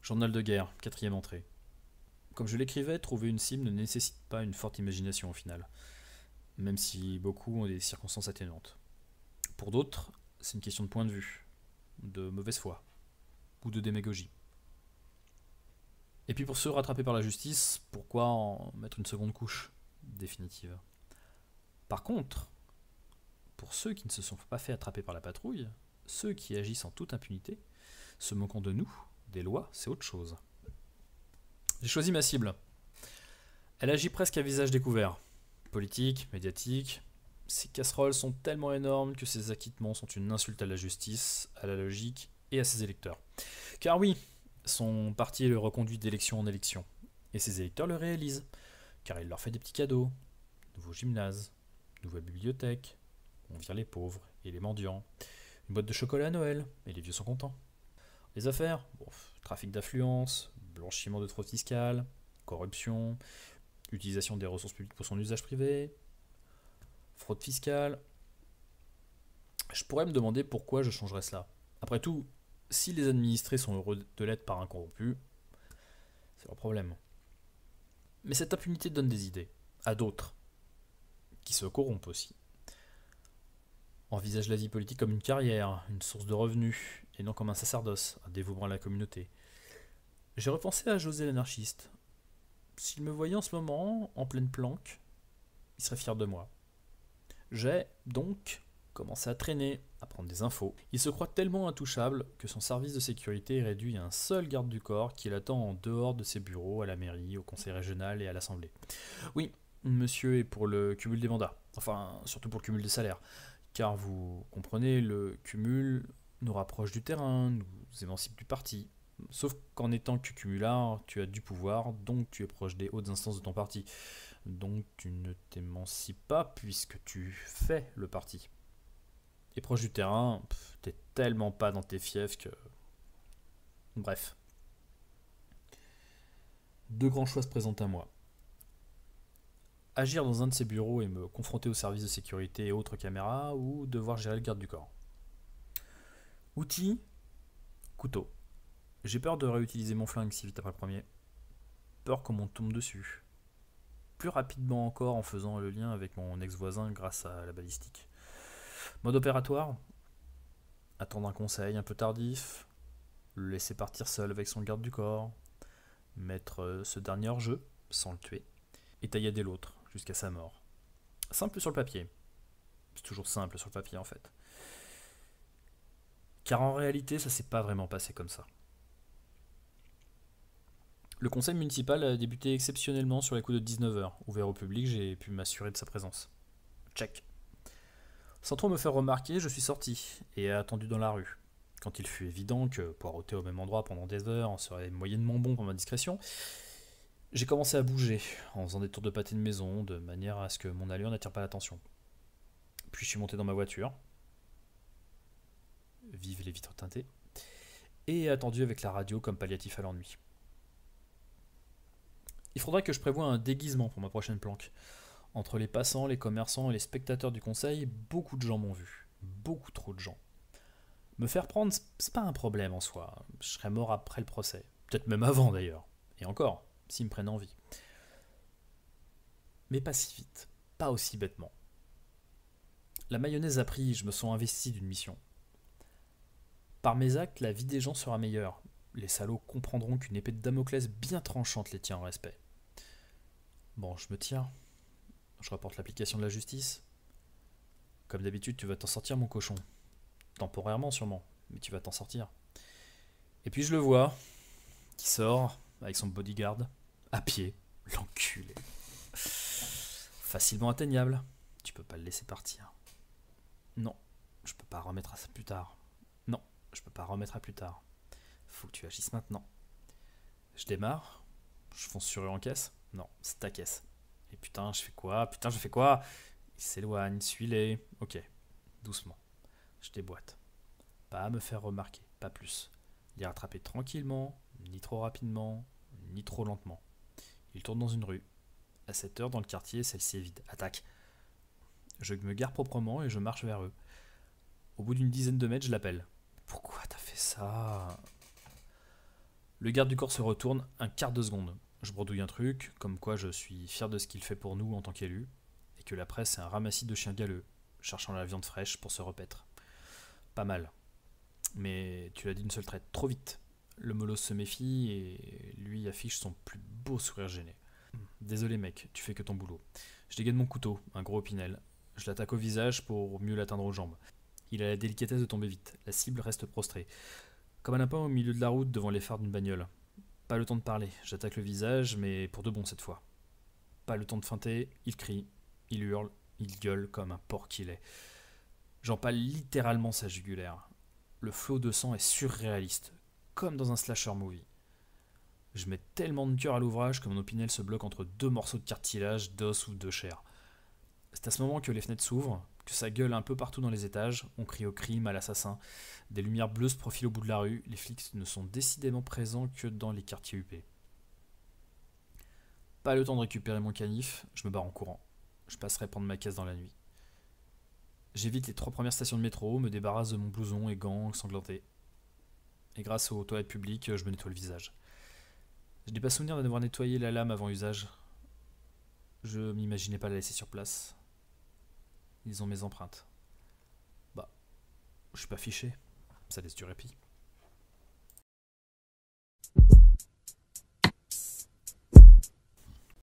Journal de guerre, quatrième entrée. Comme je l'écrivais, trouver une cible ne nécessite pas une forte imagination au final, même si beaucoup ont des circonstances atténuantes. Pour d'autres, c'est une question de point de vue, de mauvaise foi, ou de démagogie. Et puis pour ceux rattrapés par la justice, pourquoi en mettre une seconde couche définitive? Par contre, pour ceux qui ne se sont pas fait attraper par la patrouille, ceux qui agissent en toute impunité, se moquant de nous, des lois, c'est autre chose. J'ai choisi ma cible. Elle agit presque à visage découvert. Politique, médiatique. Ces casseroles sont tellement énormes que ces acquittements sont une insulte à la justice, à la logique et à ses électeurs. Car oui, son parti le reconduit d'élection en élection. Et ses électeurs le réalisent, car il leur fait des petits cadeaux. Nouveaux gymnases, nouvelle bibliothèque, on vire les pauvres et les mendiants. Une boîte de chocolat à Noël, et les vieux sont contents. Les affaires, bon, trafic d'influence, blanchiment de fraude fiscale, corruption, utilisation des ressources publiques pour son usage privé, fraude fiscale. Je pourrais me demander pourquoi je changerais cela. Après tout, si les administrés sont heureux de l'être par un corrompu, c'est leur problème. Mais cette impunité donne des idées à d'autres, qui se corrompent aussi. Envisage la vie politique comme une carrière, une source de revenus, et non comme un sacerdoce, un dévouement à la communauté. J'ai repensé à José l'anarchiste. S'il me voyait en ce moment, en pleine planque, il serait fier de moi. J'ai, donc, commencé à traîner, à prendre des infos. Il se croit tellement intouchable que son service de sécurité est réduit à un seul garde du corps qui l'attend en dehors de ses bureaux, à la mairie, au conseil régional et à l'assemblée. Oui, monsieur est pour le cumul des mandats. Enfin, surtout pour le cumul des salaires. Car vous comprenez, le cumul nous rapproche du terrain, nous émancipe du parti. Sauf qu'en étant que cumulard, tu as du pouvoir, donc tu es proche des hautes instances de ton parti. Donc tu ne t'émancipes pas puisque tu fais le parti. Et proche du terrain, t'es tellement pas dans tes fiefs que... Bref. Deux grands choix se présentent à moi. Agir dans un de ces bureaux et me confronter aux services de sécurité et autres caméras, ou devoir gérer le garde du corps. Outils, couteau. J'ai peur de réutiliser mon flingue si vite après le premier. Peur qu'on m'en tombe dessus. Plus rapidement encore en faisant le lien avec mon ex-voisin grâce à la balistique. Mode opératoire, attendre un conseil un peu tardif, le laisser partir seul avec son garde du corps, mettre ce dernier hors jeu, sans le tuer, et taillader l'autre jusqu'à sa mort. Simple sur le papier. C'est toujours simple sur le papier en fait. Car en réalité, ça s'est pas vraiment passé comme ça. Le conseil municipal a débuté exceptionnellement sur les coups de 19h. Ouvert au public, j'ai pu m'assurer de sa présence. Check. Sans trop me faire remarquer, je suis sorti et attendu dans la rue. Quand il fut évident que poireauter au même endroit pendant des heures serait moyennement bon pour ma discrétion, j'ai commencé à bouger, en faisant des tours de pâté de maison, de manière à ce que mon allure n'attire pas l'attention. Puis je suis monté dans ma voiture, vive les vitres teintées, et attendu avec la radio comme palliatif à l'ennui. Il faudra que je prévoie un déguisement pour ma prochaine planque. Entre les passants, les commerçants et les spectateurs du conseil, beaucoup de gens m'ont vu. Beaucoup trop de gens. Me faire prendre, c'est pas un problème en soi. Je serais mort après le procès. Peut-être même avant d'ailleurs. Et encore, s'ils me prennent en vie. Mais pas si vite. Pas aussi bêtement. La mayonnaise a pris, je me sens investi d'une mission. Par mes actes, la vie des gens sera meilleure. Les salauds comprendront qu'une épée de Damoclès bien tranchante les tient en respect. Bon, je me tiens. Je rapporte l'application de la justice. Comme d'habitude, tu vas t'en sortir, mon cochon. Temporairement, sûrement, mais tu vas t'en sortir. Et puis je le vois, qui sort, avec son bodyguard, à pied, l'enculé. Facilement atteignable. Tu peux pas le laisser partir. Non, je peux pas remettre à ça plus tard. Non, je peux pas remettre à plus tard. Faut que tu agisses maintenant. Je démarre. Je fonce sur eux en caisse. Non, c'est ta caisse. Et putain, je fais quoi? Putain, je fais quoi? Il s'éloigne, suis-les. Ok, doucement. Je déboîte. Pas à me faire remarquer, pas plus. Les rattraper tranquillement, ni trop rapidement, ni trop lentement. Ils tournent dans une rue. À cette heure, dans le quartier, celle-ci est vide. Attaque. Je me gare proprement et je marche vers eux. Au bout d'une dizaine de mètres, je l'appelle. Pourquoi t'as fait ça? Le garde du corps se retourne un quart de seconde. Je bredouille un truc, comme quoi je suis fier de ce qu'il fait pour nous en tant qu'élu, et que la presse est un ramassis de chiens galeux, cherchant la viande fraîche pour se repaître. Pas mal. Mais tu l'as dit d'une seule traite, trop vite. Le molosse se méfie et lui affiche son plus beau sourire gêné. Désolé mec, tu fais que ton boulot. Je dégaine mon couteau, un gros opinel. Je l'attaque au visage pour mieux l'atteindre aux jambes. Il a la délicatesse de tomber vite. La cible reste prostrée. Comme un lapin au milieu de la route devant les phares d'une bagnole. Pas le temps de parler. J'attaque le visage, mais pour de bon cette fois. Pas le temps de feinter. Il crie, il hurle, il gueule comme un porc qu'il est. J'empale littéralement sa jugulaire. Le flot de sang est surréaliste, comme dans un slasher movie. Je mets tellement de cœur à l'ouvrage que mon opinel se bloque entre deux morceaux de cartilage, d'os ou de chair. C'est à ce moment que les fenêtres s'ouvrent, que ça gueule un peu partout dans les étages, on crie au crime, à l'assassin. Des lumières bleues se profilent au bout de la rue, les flics ne sont décidément présents que dans les quartiers huppés. Pas le temps de récupérer mon canif, je me barre en courant. Je passerai prendre ma caisse dans la nuit. J'évite les 3 premières stations de métro, me débarrasse de mon blouson et gants ensanglantés. Et grâce aux toilettes publiques, je me nettoie le visage. Je n'ai pas souvenir d'avoir nettoyé la lame avant usage. Je m'imaginais pas la laisser sur place. Ils ont mes empreintes. Bah, je suis pas fiché. Ça laisse du répit.